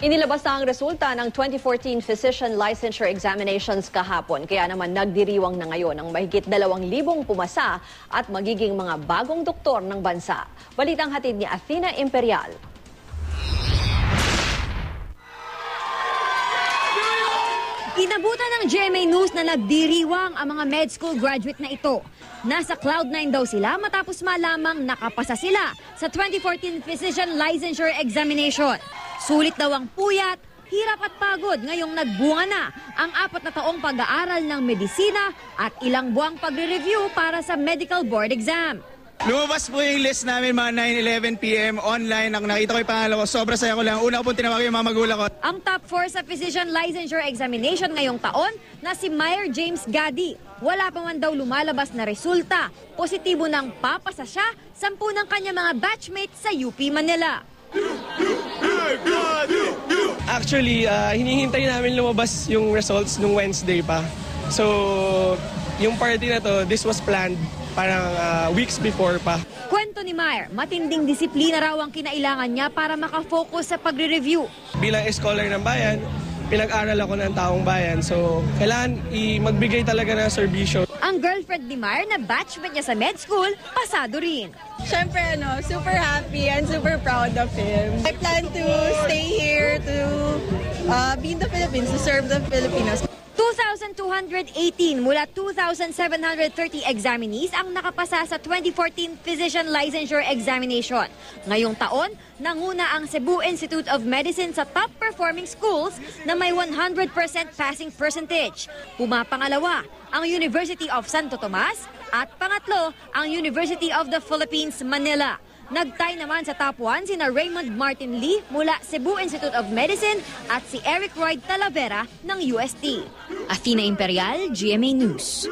Inilabas na ang resulta ng 2014 Physician Licensure Examinations kahapon. Kaya naman nagdiriwang na ngayon ang mahigit 2,000 pumasa at magiging mga bagong doktor ng bansa. Balitang hatid ni Athena Imperial. Inabutan ng GMA News na nagdiriwang ang mga med school graduate na ito. Nasa Cloud9 daw sila matapos malamang nakapasa sila sa 2014 Physician Licensure Examination. Sulit daw ang puyat, hirap at pagod ngayong nagbunga na ang 4 na taong pag-aaral ng medisina at ilang buwang pagre-review para sa medical board exam. Lumabas po yung list namin mga 9:11 PM online. Ang nakita ko yung pangalan ko, sobrang saya ko lang. Una ko po tinawag yung mga magulang ko. Ang top 4 sa Physician Licensure Examination ngayong taon na si Meyer James Gadi. Wala pa man daw lumalabas na resulta. Positibo nang papasa siya, 10 ng kanya mga batchmates sa UP Manila. Actually, hinihintay namin lumabas yung results nung Wednesday pa. So, yung party na to, this was planned parang weeks before pa. Kwento ni Meyer, matinding disiplina raw ang kinailangan niya para makafocus sa pagre-review. Bilang scholar ng bayan, pinag-aral ako ng taong bayan. So, kailangan magbigay talaga ng serbisyo. Ang girlfriend ni Meyer na batchmate niya sa med school, pasado rin. Siyempre, super happy and super proud of him. I plan to stay here to be in the Philippines, to serve the Filipinos. 2,218 mula 2,730 examinees ang nakapasa sa 2014 Physician Licensure Examination. Ngayong taon, nanguna ang Cebu Institute of Medicine sa top performing schools na may 100% passing percentage. Pumapangalawa ang University of Santo Tomas at pangatlo ang University of the Philippines, Manila. Nagtay naman sa top 1 sina Raymond Martin Lee mula Cebu Institute of Medicine at si Eric Royd Talavera ng UST. Athena Imperial, GMA News.